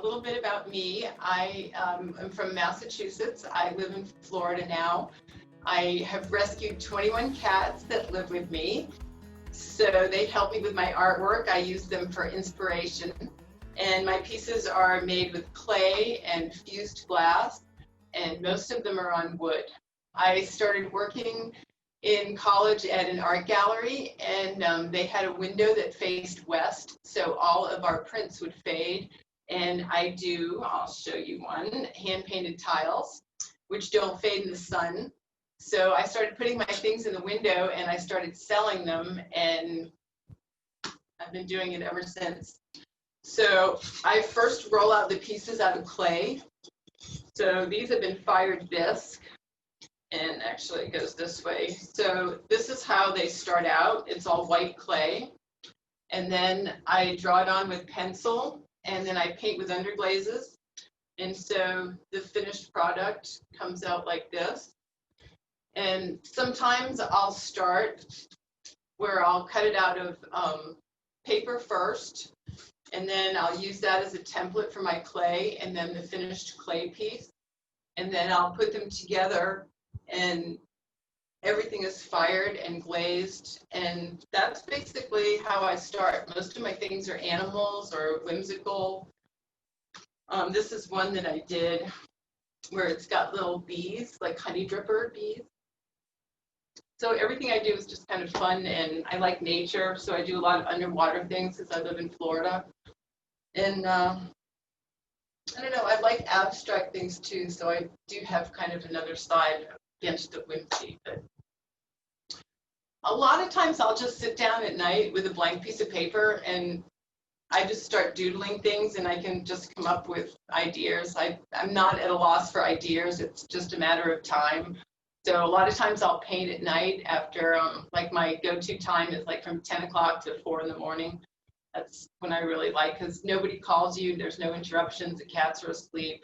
little bit about me. I am from Massachusetts. I live in Florida now. I have rescued 21 cats that live with me. So they help me with my artwork. I use them for inspiration. And my pieces are made with clay and fused glass, and most of them are on wood. I started working in college at an art gallery, and they had a window that faced west, so all of our prints would fade. And I'll show you one, hand-painted tiles, which don't fade in the sun. So I started putting my things in the window, and I started selling them, and I've been doing it ever since. So I first roll out the pieces out of clay. So these have been fired bisque, and actually it goes this way. So this is how they start out. It's all white clay. And then I draw it on with pencil, and then I paint with underglazes. And so the finished product comes out like this. And sometimes I'll start where I'll cut it out of paper first, and then I'll use that as a template for my clay, and then the finished clay piece. And then I'll put them together, and everything is fired and glazed. And that's basically how I start. Most of my things are animals or whimsical. This is one that I did where it's got little bees, like honey dripper bees. So everything I do is just kind of fun, and I like nature, so I do a lot of underwater things because I live in Florida. And I don't know, I like abstract things too, so I do have kind of another side against the whimsy. But a lot of times I'll just sit down at night with a blank piece of paper, and I just start doodling things, and I can just come up with ideas. I'm not at a loss for ideas, it's just a matter of time. So a lot of times I'll paint at night after, like my go-to time is like from 10 o'clock to 4 in the morning. That's when I really like, because nobody calls you, there's no interruptions, the cats are asleep.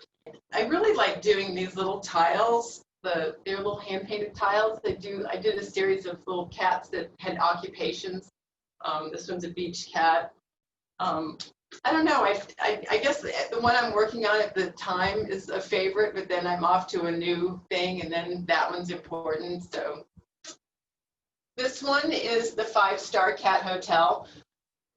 I really like doing these little tiles, they're little hand-painted tiles. I did a series of little cats that had occupations. This one's a beach cat. I don't know, I guess the one I'm working on at the time is a favorite, but then I'm off to a new thing, and then that one's important. So this one is the 5-star cat hotel.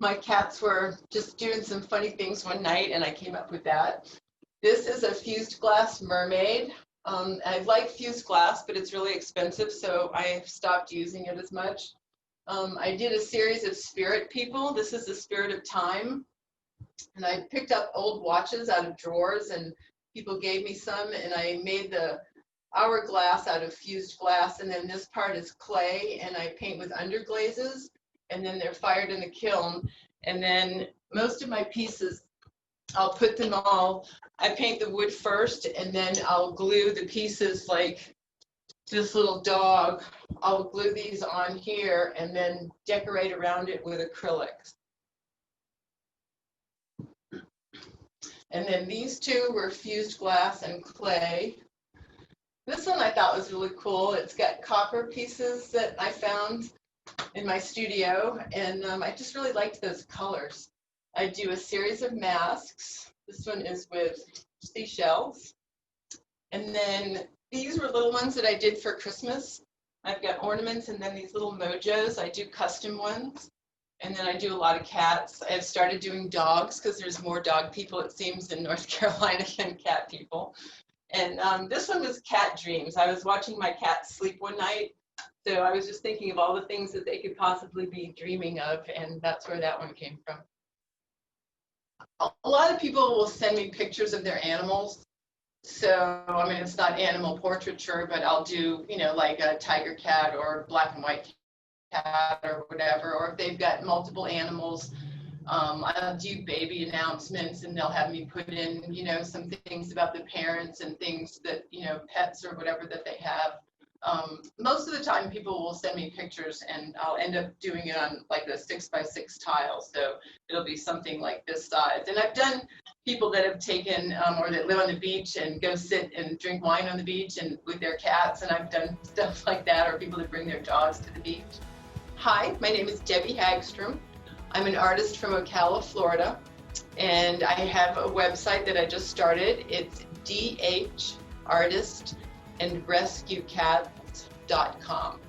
My cats were just doing some funny things one night, and I came up with that. This is a fused glass mermaid. I like fused glass, but it's really expensive, so I've stopped using it as much. I did a series of spirit people. This is the spirit of time. And I picked up old watches out of drawers, and people gave me some, and I made the hourglass out of fused glass, and then this part is clay, and I paint with underglazes, and then they're fired in the kiln. And then most of my pieces, I'll put them all, I paint the wood first, and then I'll glue the pieces like this little dog. I'll glue these on here and then decorate around it with acrylics. And then these two were fused glass and clay. This one I thought was really cool. It's got copper pieces that I found in my studio, and I just really liked those colors. I do a series of masks. This one is with seashells. And then these were little ones that I did for Christmas. I've got ornaments, and then these little mojos. I do custom ones. And then I do a lot of cats. I've started doing dogs because there's more dog people, it seems, in North Carolina than cat people. And this one was cat dreams. I was watching my cat sleep one night, so I was just thinking of all the things that they could possibly be dreaming of, and that's where that one came from. A lot of people will send me pictures of their animals. So, I mean, it's not animal portraiture, but I'll do, you know, like a tiger cat or black and white cat or whatever, or if they've got multiple animals, I'll do baby announcements, and they'll have me put in, you know, some things about the parents and things that, you know, pets or whatever that they have. Most of the time people will send me pictures, and I'll end up doing it on like a 6x6 tile, so it'll be something like this size. And I've done people that have taken or that live on the beach and go sit and drink wine on the beach and with their cats, and I've done stuff like that, or people that bring their dogs to the beach. Hi, my name is Debbie Hagstrom. I'm an artist from Ocala, Florida. And I have a website that I just started. It's dhartistandrescuecats.com.